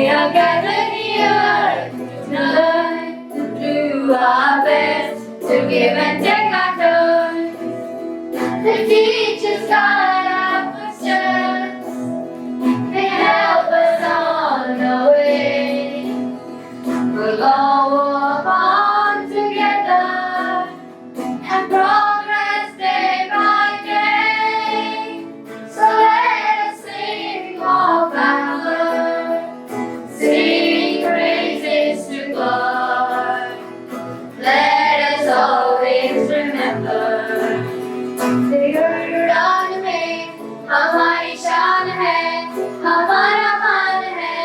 are gathered here tonight to do our best to give and take our turn. The teachers guide our footsteps, they help us on our way. We'll all walk on together and progress day by day. So let us sing of valor, sing praises to God. Let us always remember, उड़ान में हमारी शान है, हमारा मान है।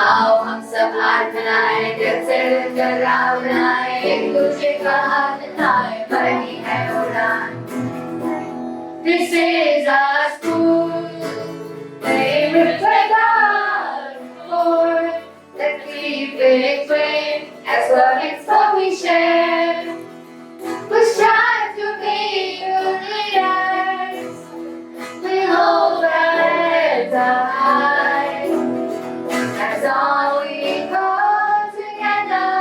आओ हम सब हाथ मिलाएं, दिल से टकराव बनाएं, एक दूसरे का हाथ मिलाएं, भरनी है उड़ान। This is our school, they reflect our Lord, that we explain as well as what we share. We strive to be good leaders, we hold our heads up high, as all we go together,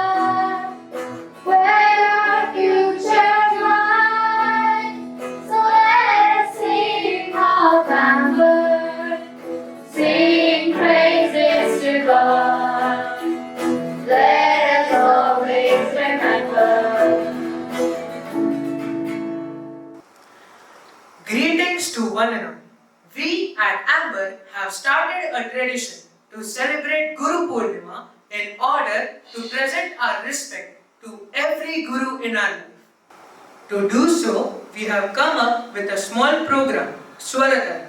where our future's light. So let us sing our valor, sing praises to God. Let us always remember. Greetings to one and all. We at Amber have started a tradition to celebrate Guru Purnima in order to present our respect to every Guru in our life. To do so, we have come up with a small program, Swaratara.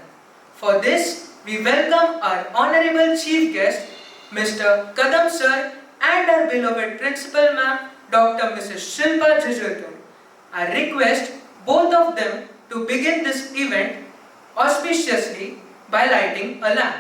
For this, we welcome our Honorable Chief Guest, Mr. Kadam Sir, and our beloved Principal Ma'am, Dr. Mrs. Shilpa Jujurkar. I request both of them to begin this event auspiciously by lighting a lamp.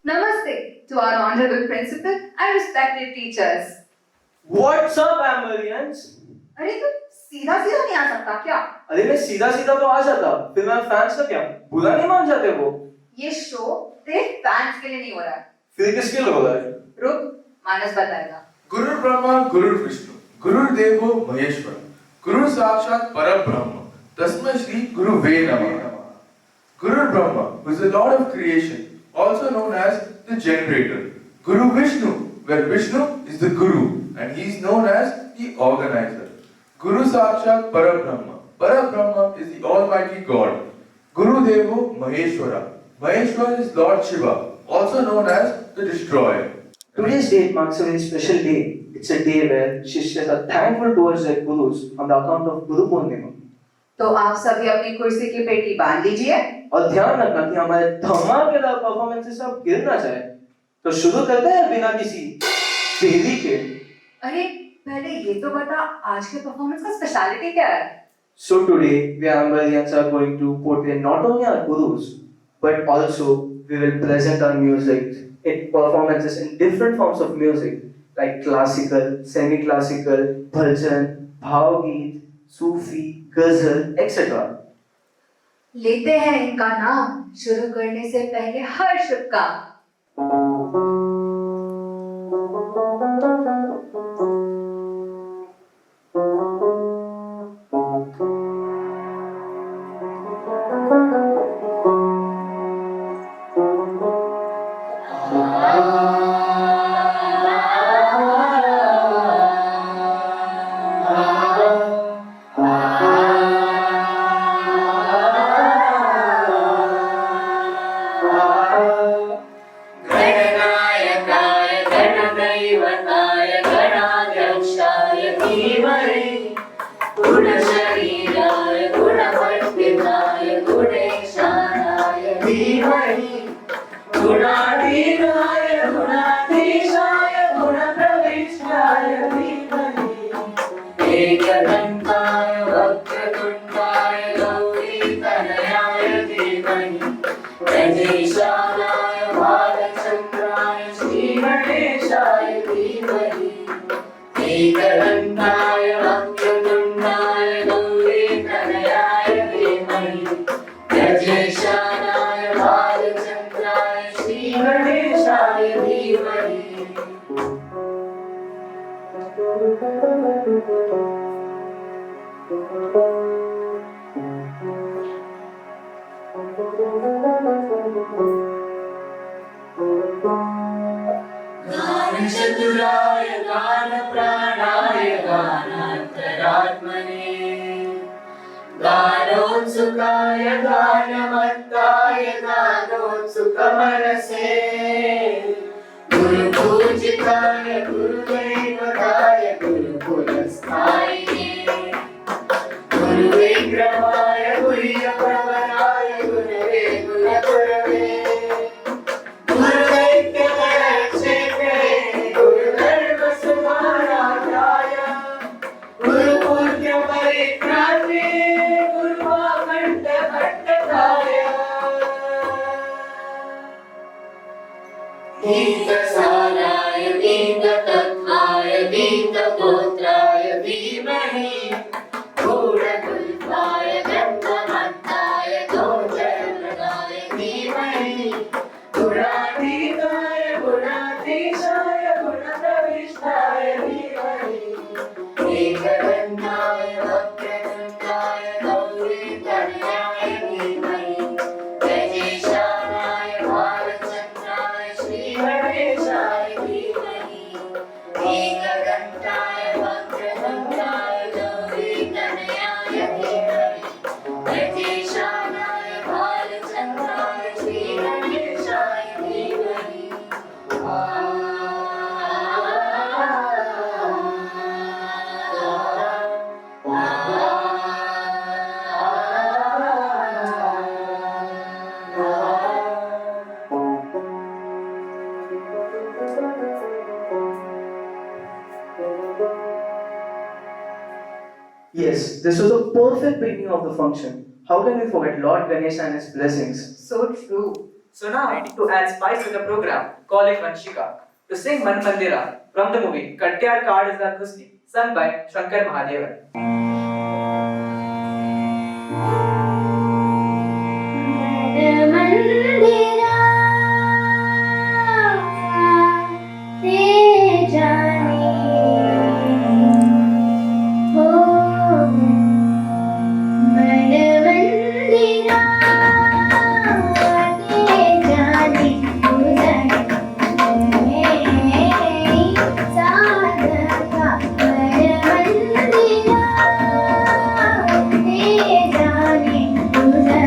Namaste to our honorable principal and respected teachers. What's up, Amberians? अरे तू सीधा सीधा नहीं आ सकता क्या? अरे मैं सीधा सीधा तो आ जाता, फिर मैं फैंस का क्या बुरा नहीं मान जाते वो? ये शो तेरे फैंस के लिए नहीं हो रहा है। फिर किसके लिए हो रहा है? रुक, मानस बताएगा। गुरु ब्रह्मा गुरु विष्णु गुरुर्देवो महेश्वर गुरु साक्षात परब्रह्म तस्मै श्री गुरुवे नमः. Guru Brahma, who is the Lord of creation, also known as the generator. Guru Vishnu, where Vishnu is the Guru and he is known as the organizer. Guru Sakshat Parabrahma. Parabrahma is the Almighty God. Guru Devo Maheshwara. Maheshwara is Lord Shiva, also known as the destroyer. Today's date marks a very special day. It's a day where Shishyas are thankful towards their Gurus on the account of Guru Purnima. तो आप सभी अपनी कुर्सी की पेटी बांध लीजिए और ध्यान रखना कि हमारे धमाकेदार परफॉर्मेंसेस अब गिर ना जाए. तो शुरू करते हैं बिना किसी देरी के. अरे पहले ये तो बता आज के परफॉर्मेंस का स्पेशलिटी क्या है? So today we Ambarians are going to portray not only our Gurus but also we will present our music in performances in different forms of music like classical, semi-classical, bhajan, bhavgeet, Sufi, ghazal, etc. लेते हैं इनका नाम शुरू करने से पहले हर्ष का गानचतुराय गानप्राणाय गानान्तरात्मने गानोत्सुकाय गानमत्ताय गानोत्सुकमनसे गुरुपूजिताय गुरुदैवताय गुरुकुलस्थायिने गुरुविक्रमाय गुह्यप्रवराय गुरवे गुणगुरवे गुरुदैत्यकरक्षेत्रे गुरुधर्मसुधाराजाय गुरुपूज्यपरित्रात्रे गुरुवाकण्ठभट्टकाय दीर्घसाराय दीर्घतत्त्वाय दीर्घगोत्राय धीमहि गूढकुल्पाय गन्धमत्ताय गोचरप्रदाय धीमहि गुणातीताय गुणाधीशाय गुणप्रविष्टाय धीमहि एकदन्ताय वक्रतुण्डाय गौरीतनयाय धीमहि गजेशानाय भालचन्द्राय श्रीगणेशाय धीमहि एकदन्ताय वक्रतुण्डाय गौरीतनयाय धीमहि गजेशानाय भालचन्द्राय श्रीगणेशाय धीमहि Yes, this was a perfect beginning of the function. How can we forget Lord Ganesha and his blessings? So true. So now, to add spice to the program, call it Vanshika to sing Man Mandira from the movie Katyar Card is the Husni, sung by Shankar Mahadevan. मंदिरा ते जाने हो मन मंदिरा ते जाने गुजरे साधका मन मंदिरा ते जाने गुजरे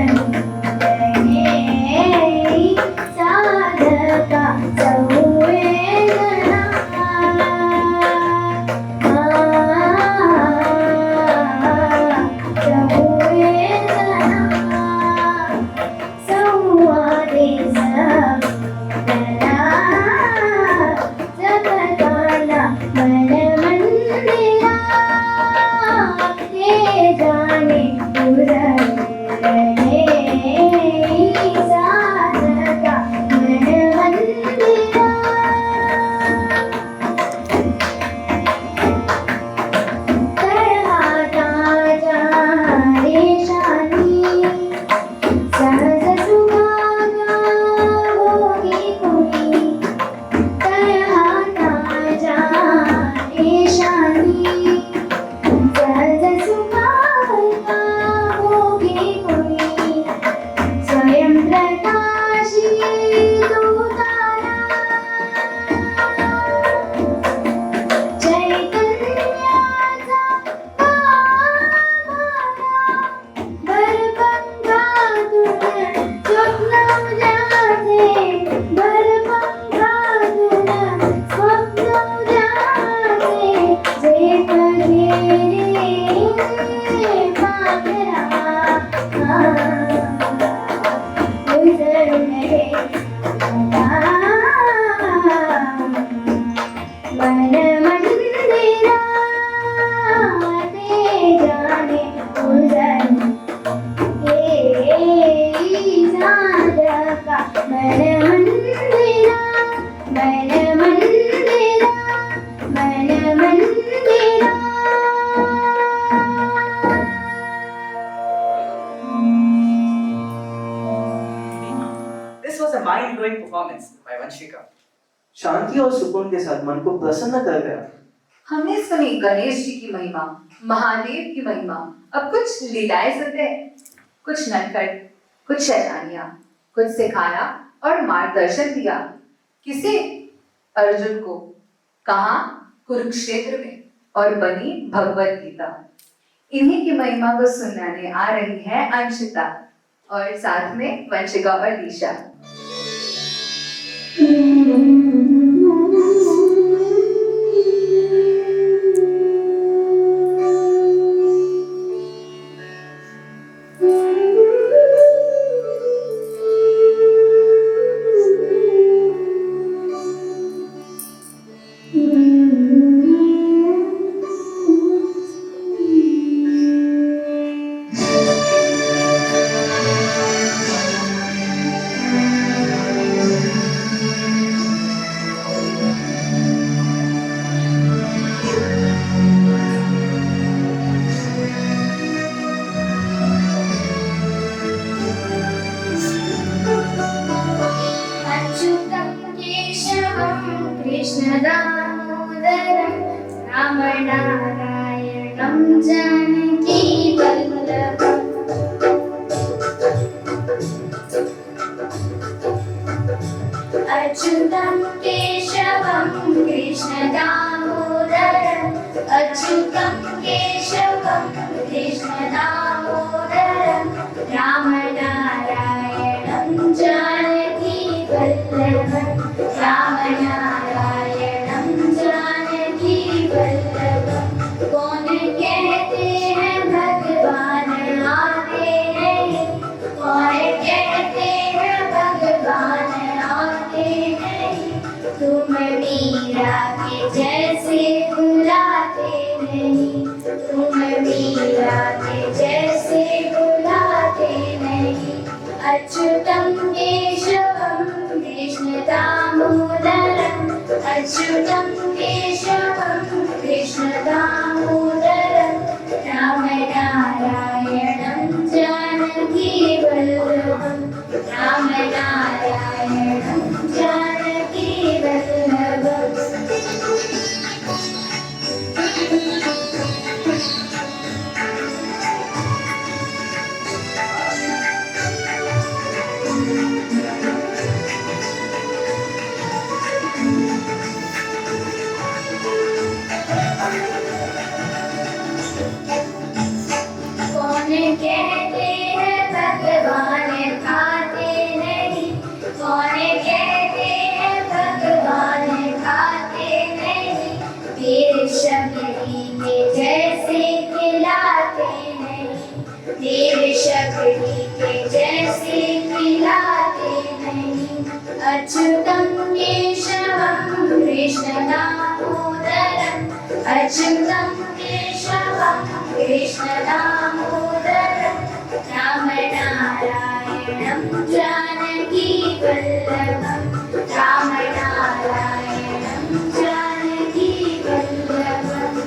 साधका संवेदना संवादे सपना जगताना मन मंदिरा ते जाने गुजरे साधका मन मंदिरा करहाता जाने शानी सहज सुभागा होगी कोई करहाता जाने शानी सहज सुभागा होगी कोई स्वयं प्रकाशी तू तारा चैतन्याचा पामारा भरपंखातून स्वप्न उजासे भरपंखातून स्वप्न उजासे जे कधीरे पाखरा उजळणे मन मंदिरा ते जाने उजळणे साधका मन मंदिरा मन मंदिरा मन मंदिरा This was a mind-blowing performance by Vanshika. शांति और सुकून के साथ मन को प्रसन्न कर गया. हमने सुनी गणेश जी की महिमा, महादेव की महिमा। अब कुछ लीलाएं सुनते हैं। कुछ नटखट, कुछ शैतानियां, कुछ सिखाया और मार्गदर्शन दिया। किसे? अर्जुन को। कहा? कुरुक्षेत्र में, और बनी भगवत गीता। इन्हीं की महिमा को सुनाने आ रही है अंशिता और साथ में वंशिका और दिशा। अच्युतं केशवं कृष्णदामोदरं रामनारायणं जानकीवल्लभम् अच्युतं केशवं कृष्णदामोदरं अच्युतं केशवं कृष्णदामोदरं रामनारायणं जानकीवल्लभं रामनारायणं जानकीवल्लभं कौन कहते हैं भगवान आते नहीं कौन कहते हैं भगवान आते नहीं तुम मीरा के जैसे बुलाते नहीं तुम मीरा के जैसे बुलाते नहीं अच्युतं केशवं कृष्णदामोदरं अच्युतं केशवं कृष्णदामोदरं रामनारायणं जानकीवल्लभं रामनारायणं जानकीवल्लभम् कौन कहते हैं भगवान खाते नहीं कौन कहते हैं भगवान खाते नहीं तेरे शबरी के जैसे खिलाते नहीं तेरे शबरी के जैसे खिलाते नहीं अच्युतं केशवं कृष्णदामोदरं अच्युतं केशवं कृष्णदामोदरं रामनारायणं जानकीवल्लभं रामनारायणं जानकीवल्लभम्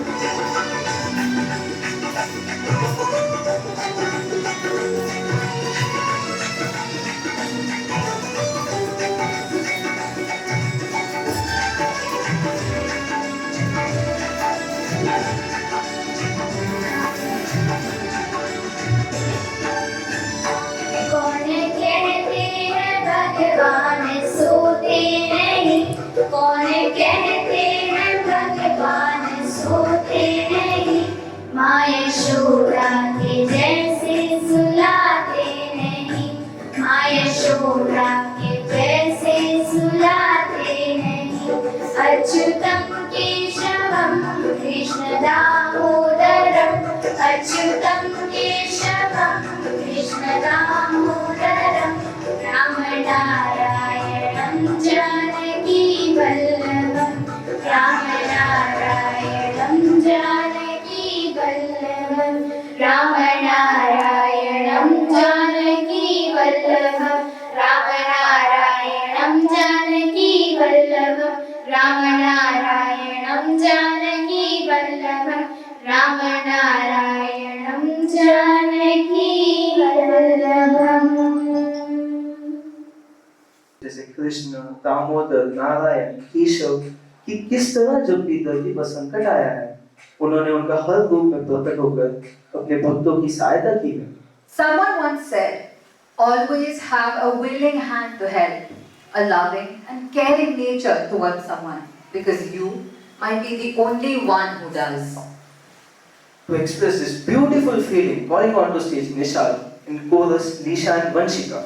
कौन कहते हैं भगवान सोते नहीं कौन कहते हैं भगवान सोते नहीं माँ यशोदा के जैसे सुलाते नहीं माँ यशोदा के जैसे सुलाते नहीं अच्युतं केशवं कृष्णदामोदरं अच्युतं केशवं कृष्णदामोदरं रामनारायणं जानकीवल्लभं रामनारायणं जानकीवल्लभं रामनारायणं जानकीवल्लभं रामनारायणं जानकीवल्लभं रामनारायणं जानकीवल्लभं रामनारायणं जानकीवल्लभम् जैसे कृष्ण, दामोदर, नारायण, केशव, कि किस तरह जब भी दर्दी पर संकट आया है उन्होंने उनका हर रूप में प्रकट होकर अपने भक्तों की सहायता की है। Someone once said, always have a willing hand to help, a loving and caring nature towards someone, because you might be the only one who does. To express this beautiful feeling, calling on to stage Nishal in chorus Nisha and Vanshika.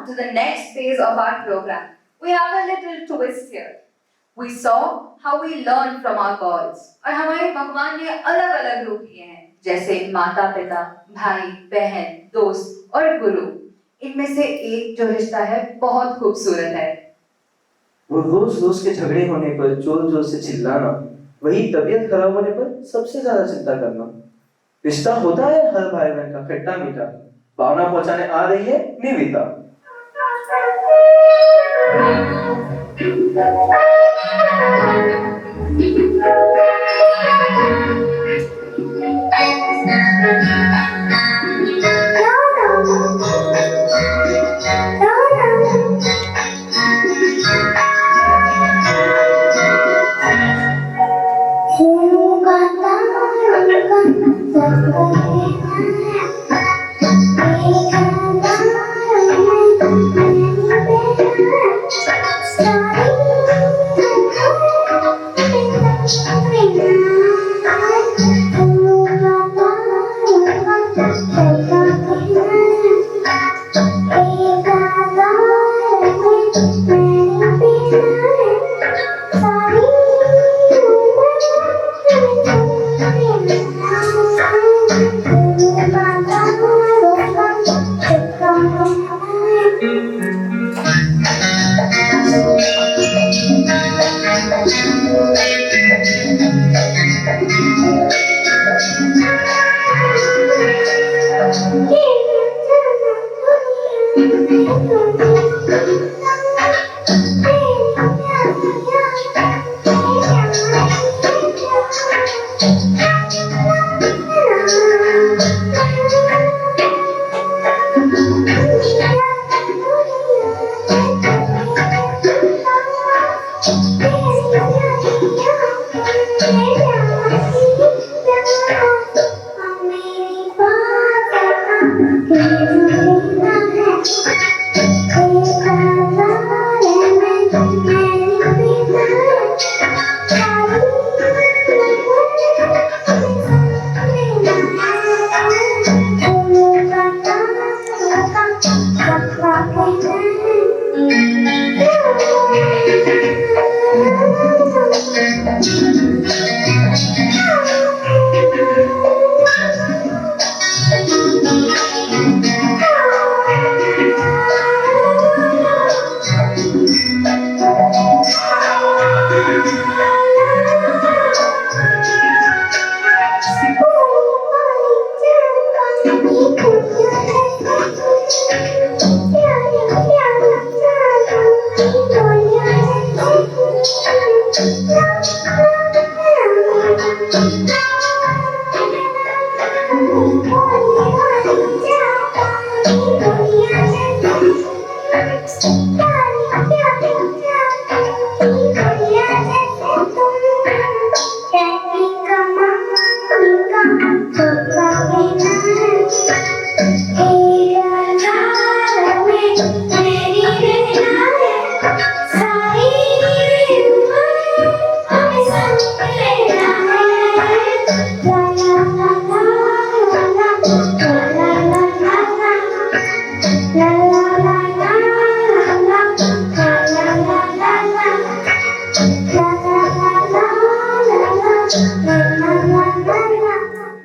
to the next phase of our program, we have a little twist here. We saw how we learn from our gods. और हमारे भगवान ने अलग-अलग रूप लिए हैं, जैसे माता-पिता, भाई, बहन, दोस्त और गुरु. इनमें से एक जो रिश्ता है बहुत खूबसूरत है. वो रोज के झगड़े होने पर जोर से चिल्लाना, वही तबीयत खराब होने पर सबसे ज्यादा चिंता करना. रिश्ता होता है हर भाई बहन का खट्टा मीठा. भावना पहुंचाने आ रही है Nivita.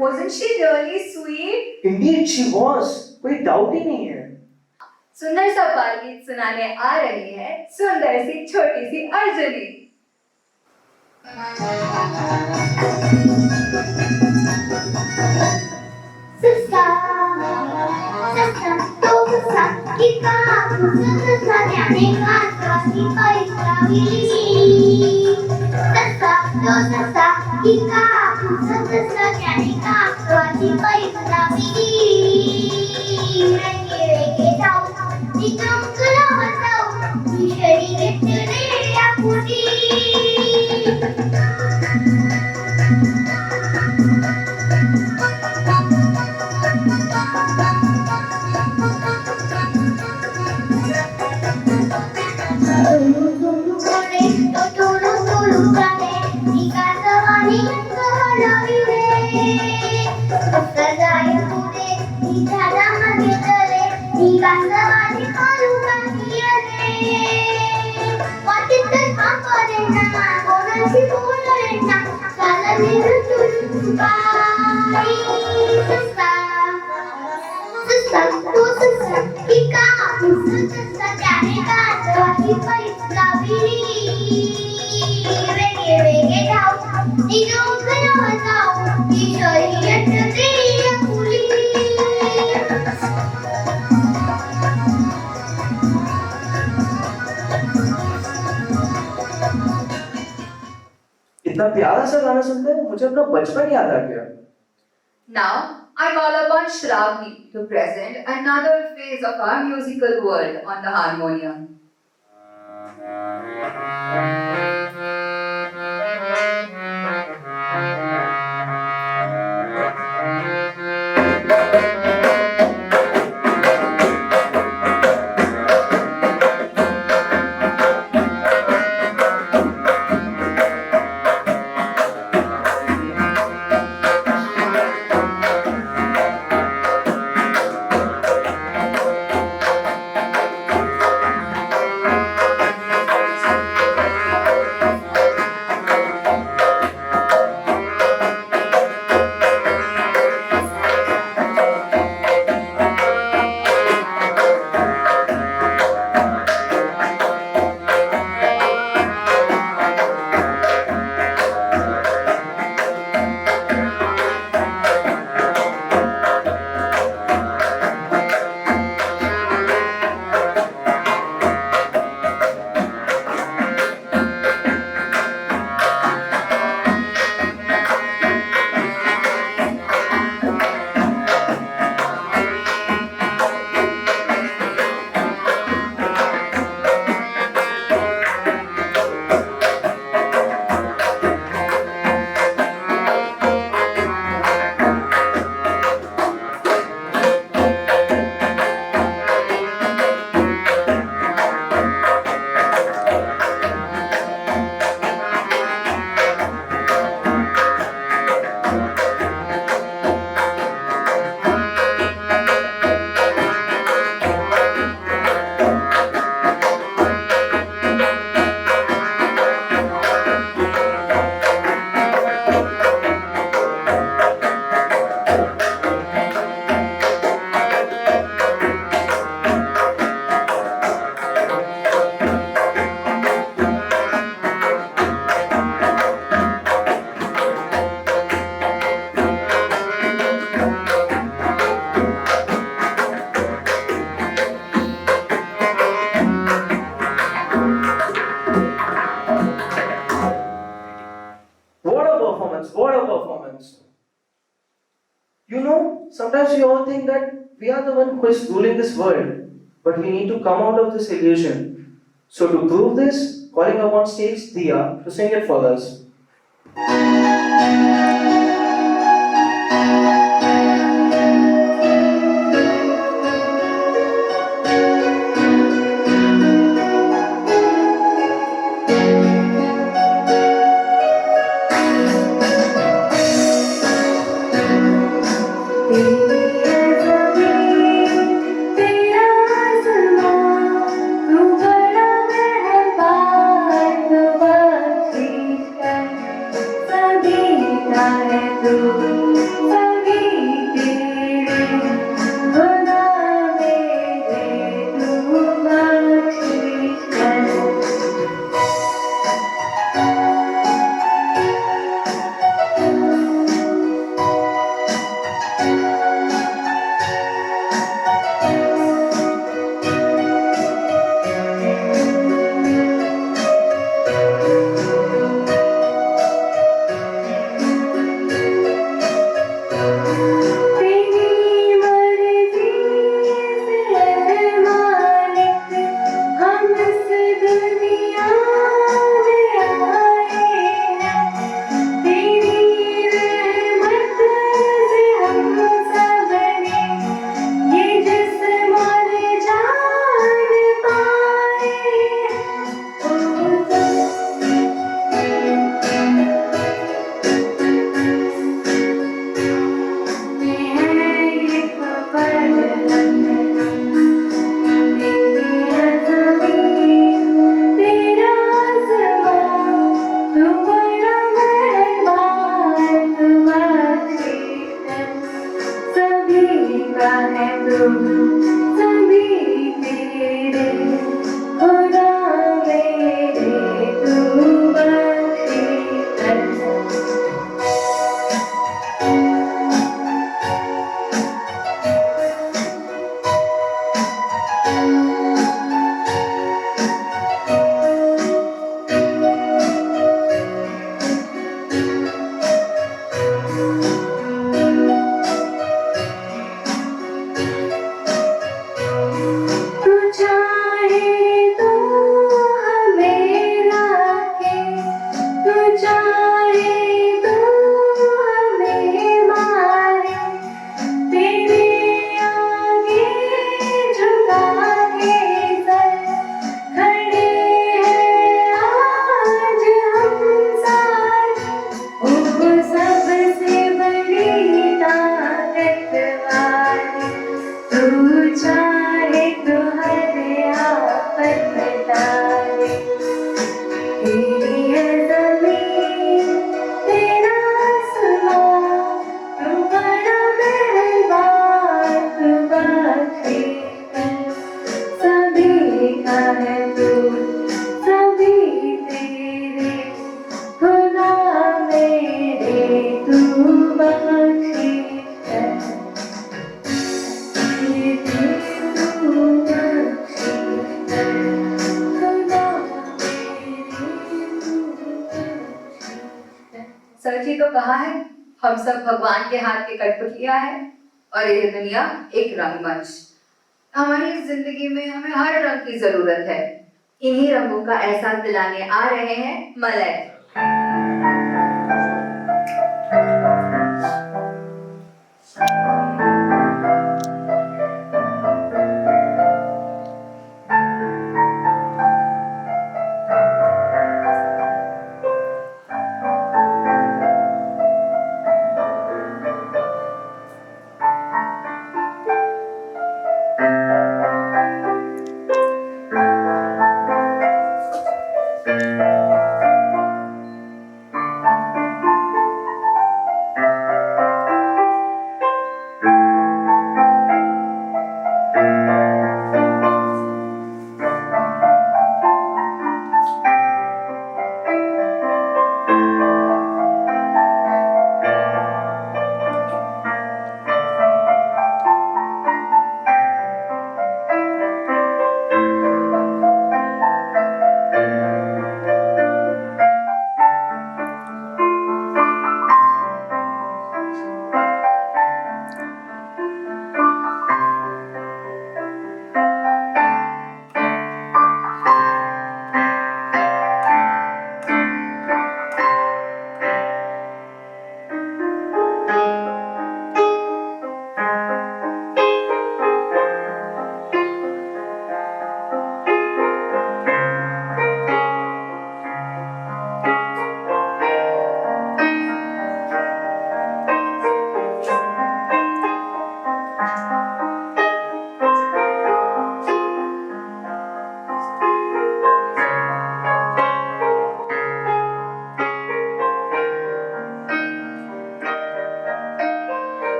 Wasn't she really sweet? Indeed she was. कोई डाउट ही नहीं है. सुंदर सा बाल गीत सुनाने आ रही है सुंदर सी छोटी सी अर्जुनी. ससा ससा तो ससा किका ससा जाने का स्वासी कोई स्वामी ससा तो ससा किका ससा जाने का स्वासी कोई स्वामी रेगे जाओ निकम कला बताओ शरीर तेरे या पूरी Sadayu de, di cara mage dare, by ससा ससा तो ससा की कापूस ससा त्याने काजवाची पैस लाविली वेगे वेगे धाव निघून घरावर जाऊ ती शर्यत देय फुली इतना प्यारा सा गाना सुनते हैं मुझे अपना बचपन याद आ गया। Now, I call upon Shravani to present another phase of our musical world on the harmonium. What a performance! You know, sometimes we all think that we are the one who is ruling this world, but we need to come out of this illusion. So to prove this, calling up on stage Dia to sing it for us. सच ही तो कहा है, हम सब भगवान के हाथ के कठपुतलियां हैं और ये दुनिया एक रंगमंच। हमारी इस जिंदगी में हमें हर रंग की जरूरत है। इन्हीं रंगों का एहसास दिलाने आ रहे हैं Malay.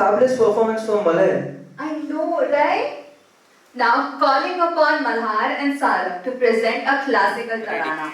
fabulous performance from Malay. I know, right? Now calling upon Malhar and Sarab to present a classical tarana.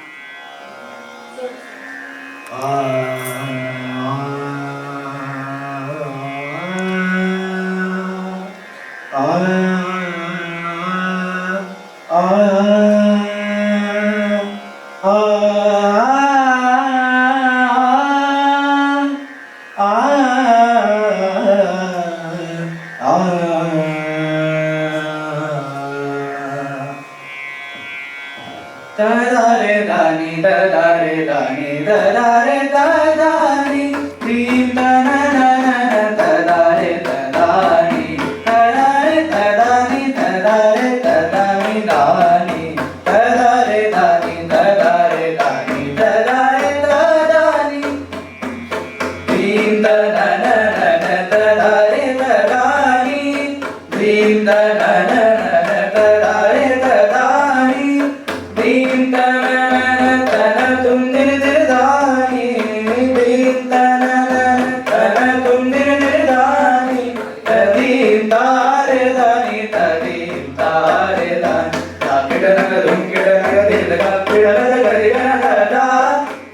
Tadare dani tadare dani tadare tadani Dim tananana tadare tadani Tadare tadani tadare tadani dani Tadare dani tadare dani tadare tadani Dim tananana tadare tadani Dim tananana tadare tadani Dim tanana tana tum dir dir dani Dim tanana tana tum dir dir dani Tadim tare dani tadim tare dani Takita naga dum kita naga dir naga pida naga gadi gana da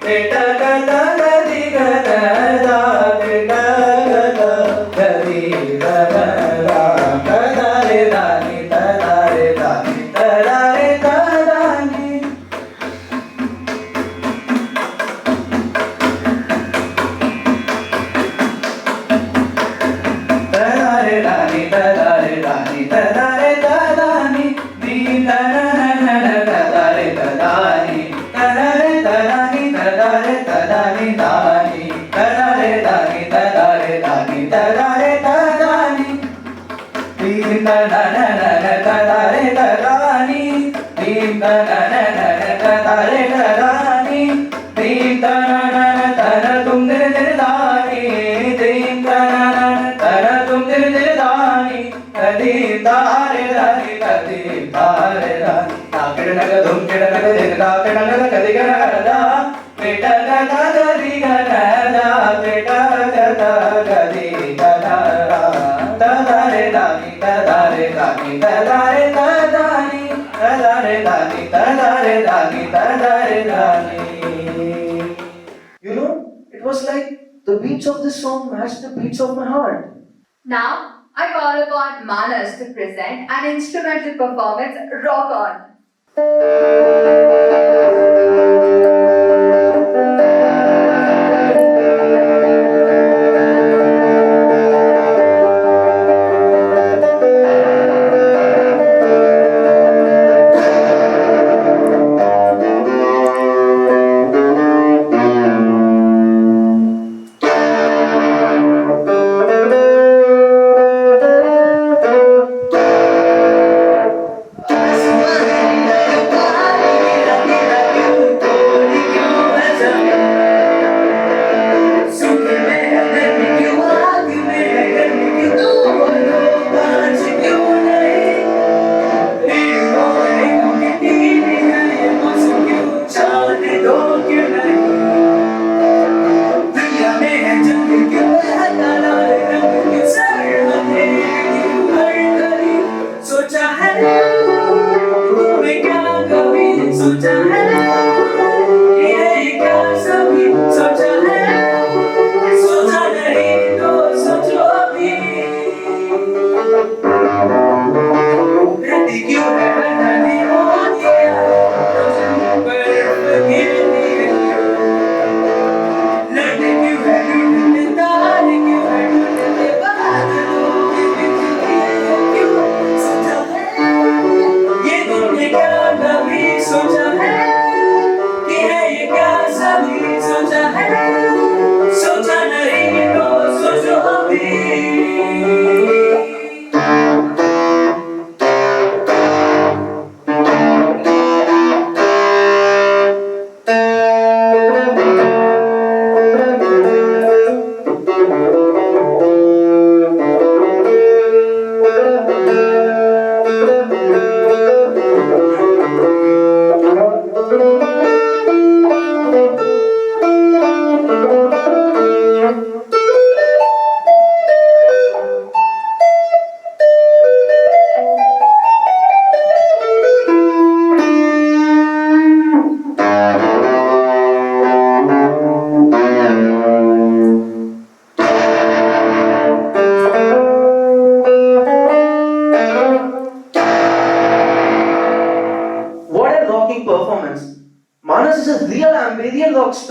Teta gada gadi gana da Teta gada gadi gana da Tadare dani tadare dani tadare tadani Tadare dani tadare dani tadare tadani Dim tananana tadare tadani Tadare tadani tadare tadani dani Tadare dani tadare dani tadare tadani Dim tananana tadare tadani Dim tananana tadare tadani Dim tananana tana tum dir dir dani Dim tananana tana tum dir dir dani Tadim tare dani tadim tare dani Nakida naga dum kida naga dir nakida naga kadi gana da Peta gada gadi gana da Peta gada gadi gana da Tadare dani tadare dani tadare tadani Tadare dani tadare dani tadare dani You know, it was like the beats of this song matched the beats of my heart. Now, I call upon Manas to present an instrumental performance, Rock On. Asmani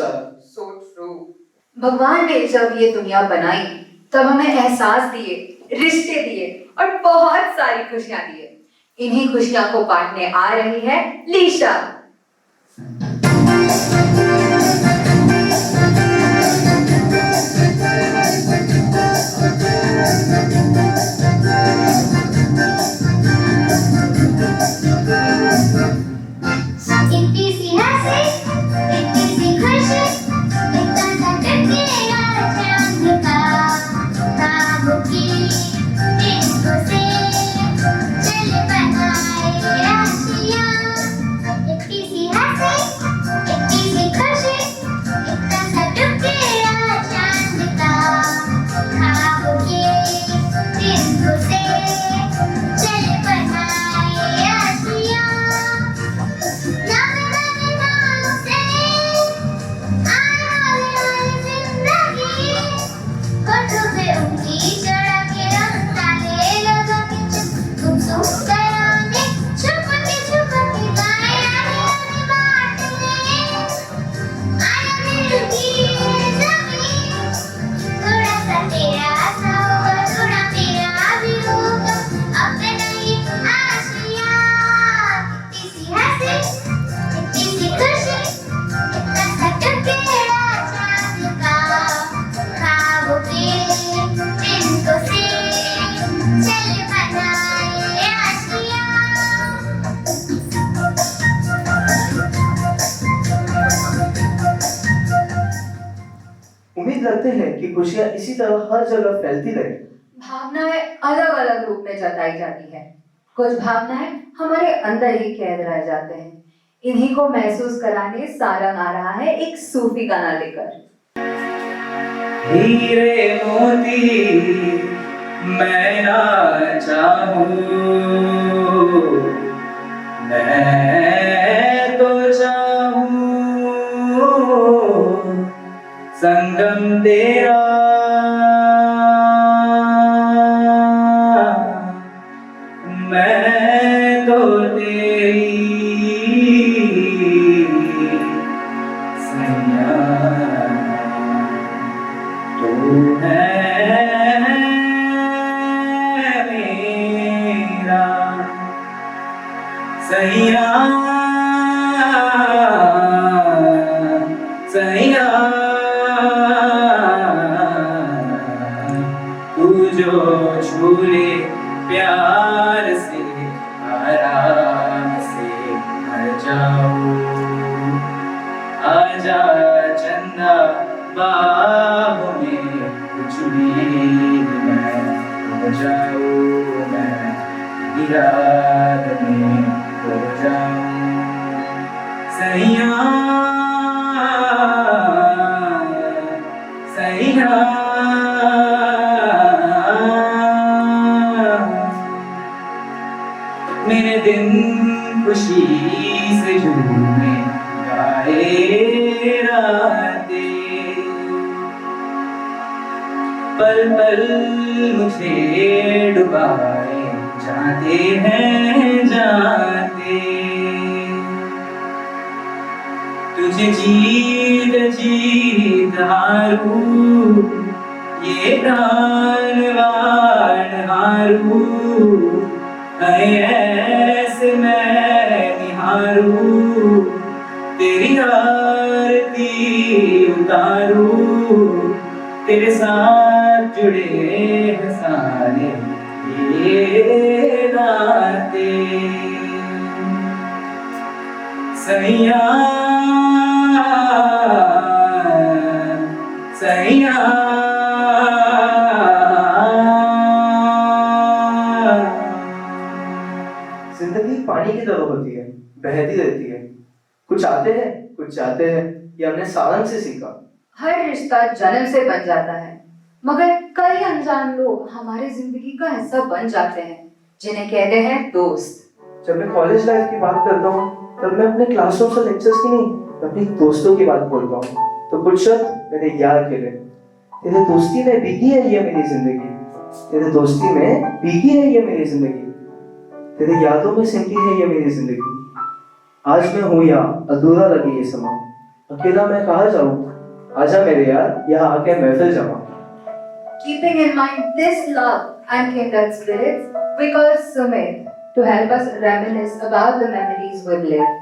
sir. So true. भगवान ने जब ये दुनिया बनाई तब हमें एहसास दिए, रिश्ते दिए और बहुत सारी खुशियां दिए। इन्हीं खुशियां को बांटने आ रही है लीशा। इतनी सी हंसी, इतनी सी खुशी, इतना सा टकेरा चांद का, ख्वाब की दिलकों से चल बनाए राशियां। इतनी सी हंसी, इतनी सी खुशी, इतना सा टकेरा चांद का, ख्वाब की दिलकों से चल बनाए राशियां। उम्मीद रखते हैं कि खुशियां इसी तरह हर जगह फैलती रहे। भावनाएं अलग अलग रूप में जताई जाती है। कुछ भावनाएं हमारे अंदर ही कैद रह जाते हैं। इन्हीं को महसूस कराने सारंग आ रहा है एक सूफी गाना लेकर। हीरे मोती मैं ना चाहूं, मैं तो चाहूं संगम तेरा, मैं तो तेरी सैया, तू है मेरा सैया, सैया, तू जो छूले प्यार से आराम से मर जाऊं, आजा चंदा बाहों में कुछ भी मैं हो जाऊं, मैं याद में हो जाऊं सैया, सैया, मेरे दिन खुशी से झूमे गाए रातें, पल पल मुझे डुबाए जाते हैं जाते, तुझे जीत जीत हारूं, ये प्राणवान हारूं, ऐसे मैं निहारूं, तेरी आरती उतारूं, तेरे साथ जुड़े हैं सारे ये नाते सैया, सैया, जिंदगी पानी की तरह होती है, बहती रहती है। कुछ आते हैं, कुछ जाते हैं। ये हमने सारंग से सीखा। हर रिश्ता जन्म से बन जाता है, मगर कई अनजान लोग हमारी जिंदगी का हिस्सा बन जाते हैं, जिन्हें कहते हैं दोस्त। जब मैं कॉलेज लाइफ की बात करता हूँ तब मैं अपने क्लासरूम से लेक्चर्स की नहीं, अपनी दोस्तों की बात बोलता हूँ। तो कुछ शब्द मेरे यार के लिए। तेरे दोस्ती में भीगी है ये मेरी जिंदगी, तेरे दोस्ती में भीगी है ये मेरी जिंदगी, तेरे यादों में सिमटी है ये मेरी जिंदगी। आज मैं हूँ यहाँ, अधूरा लगे ये समा, अकेला मैं कहाँ जाऊँ? आजा मेरे यार, यहाँ आके महफिल जमा। Keeping in mind this love and kindred spirits, we call Sumit to help us reminisce about the memories we've lived.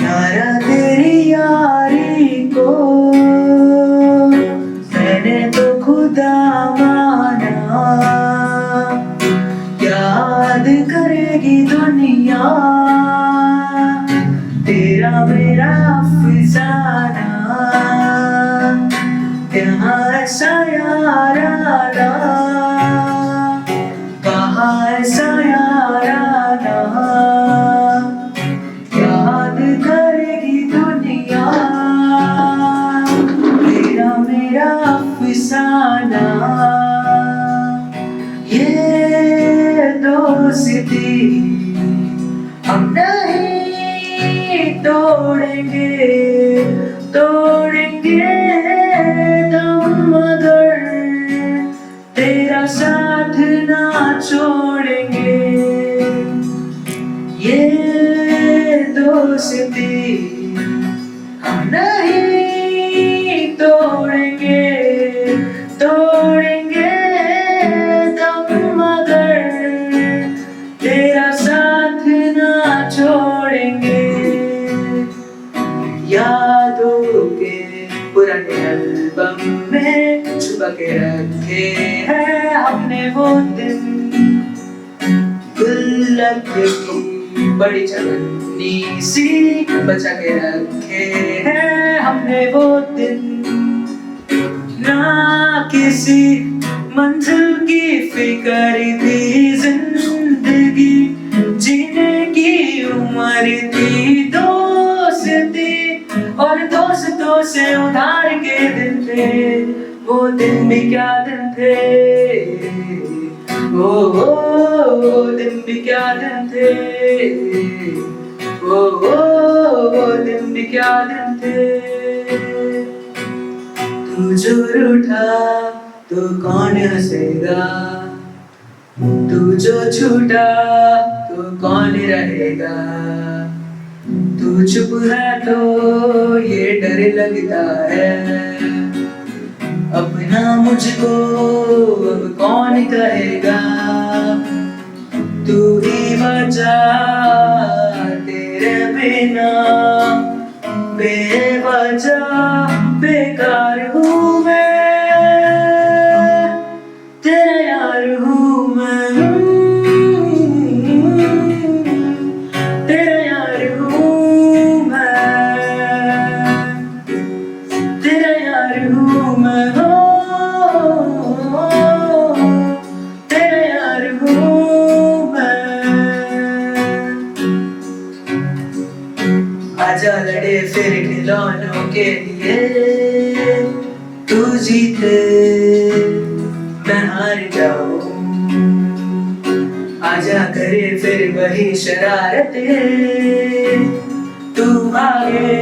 यारा तेरी यारी को मैंने तो खुदा माना, याद करेगी दुनिया तेरा मेरा अफसाना। यहाँ ऐसा याराना, कहाँ ऐसा याराना, याद करेगी दुनिया तेरा मेरा अफसाना। ये दोस्ती हम नहीं तोड़ेंगे, तोड़ेंगे दम मगर तेरा साथ ना छोड़ेंगे। ये दोस्ती हम नहीं तोड़ेंगे, तोड़ेंगे दम मगर तेरा साथ ना छोड़ेंगे। यादों के पुराने एल्बम में छुपा के रखे हैं हमने वो दिन, गुल्लक की बड़ी चवन्नी सी बचा के रखे हैं हमने वो दिन। ना किसी मंजिल की फिक्र थी, जिंदगी जीने की उम्र थी, दोस्ती और दोस्तों से उधार के दिन थे, वो दिन भी क्या दिन थे, वो दिन भी क्या दिन थे, वो दिन भी क्या दिन थे। तू जो रूठा तो कौन हंसेगा, तू जो छूटा तो कौन रहेगा, तू चुप है तो ये डर लगता है, अपना मुझको अब कौन कहेगा। तू ही वजह तेरे बिना बेवजह बेकार हूँ मैं, तेरा यार हूँ मैं, तेरा यार हूँ मैं, तेरा यार हूँ मैं, तेरा यार हूँ मैं। आजा लड़े फिर खिलौनों के लिए, तू जीते मैं हार जाऊं, आजा करे फिर वही शरारतें, तू भागे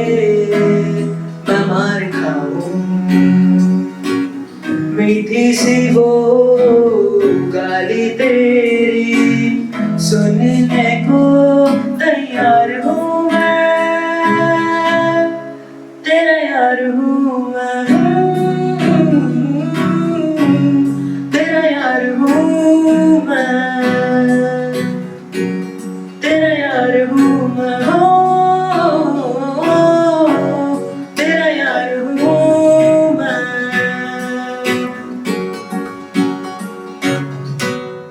मैं मार खाऊं, मीठी सी वो गाली तेरी सुनने को तैयार हूँ मैं, तेरा यार हूँ मैं, तेरा यार हूँ मैं, तेरा यार हूँ मैं, तेरा यार हूँ मैं।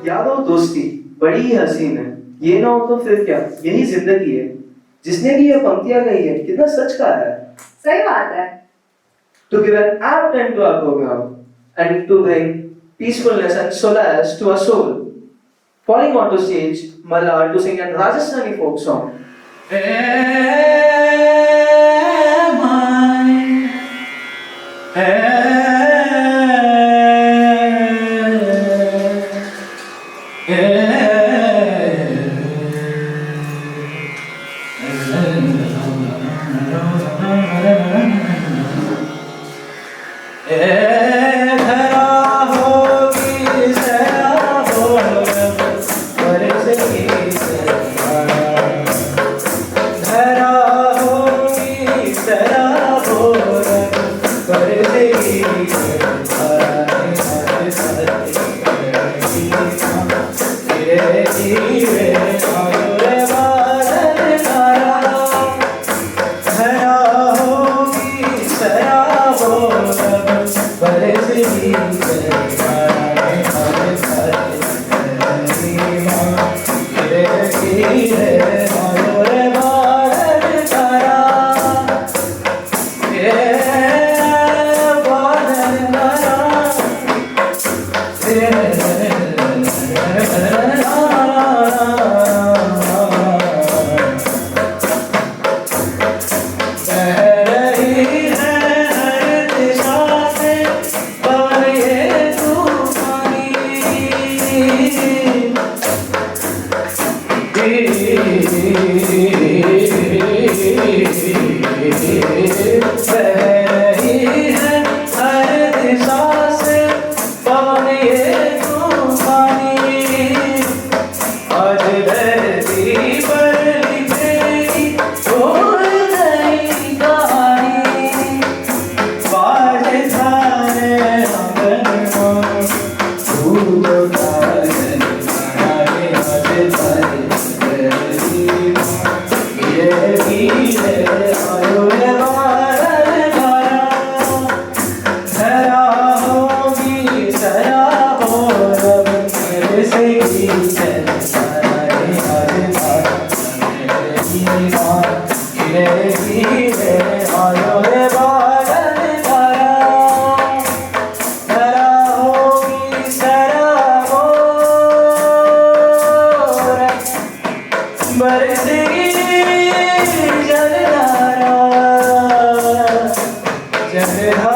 यादों दोस्ती बड़ी ही हसीन है, ये ना हो तो फिर क्या, यही जिंदगी है। जिसने भी ये पंक्तियां कही है कितना सच कहा है। सही बात है। To give an apt end to our program and to bring peacefulness and solace to our soul, falling onto stage Mallar to sing a Rajasthani folk song. धरा होगी सरा हो बरसेगी धरा होगी सरा हो बरसेगी धीरे धीरे आयोरे बादल तारा धरा होगी सरा हो बरसेगी धीरे धीरे आयोरे बादल तारा बादल बरसेगी जलधारा जलधारा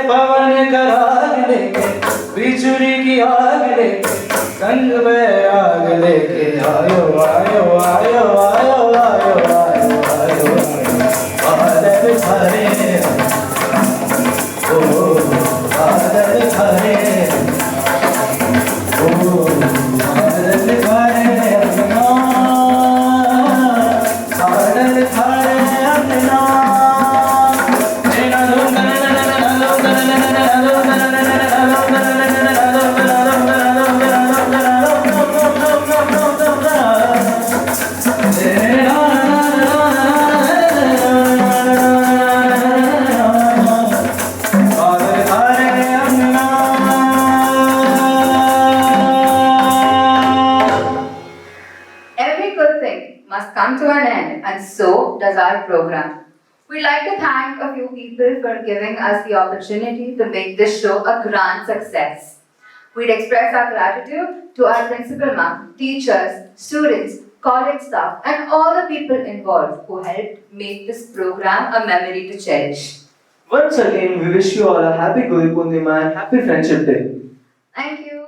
पवन कराग लेके बिछुरी की आग लेके संग बैराग लेके आयो आयो आयो आयो आयो आयो आयो बादल भरे ओ बादल भरे ओ बादल भरे अपना बादल भरे अपना Every good thing must come to an end, and so does our program. We'd like to thank a few people for giving us the opportunity to make this show a grand success. We'd express our gratitude to our principal ma'am, teachers, students, college staff, and all the people involved who helped make this program a memory to cherish. Once again, we wish you all a happy Guru Purnima and happy Friendship Day. Thank you.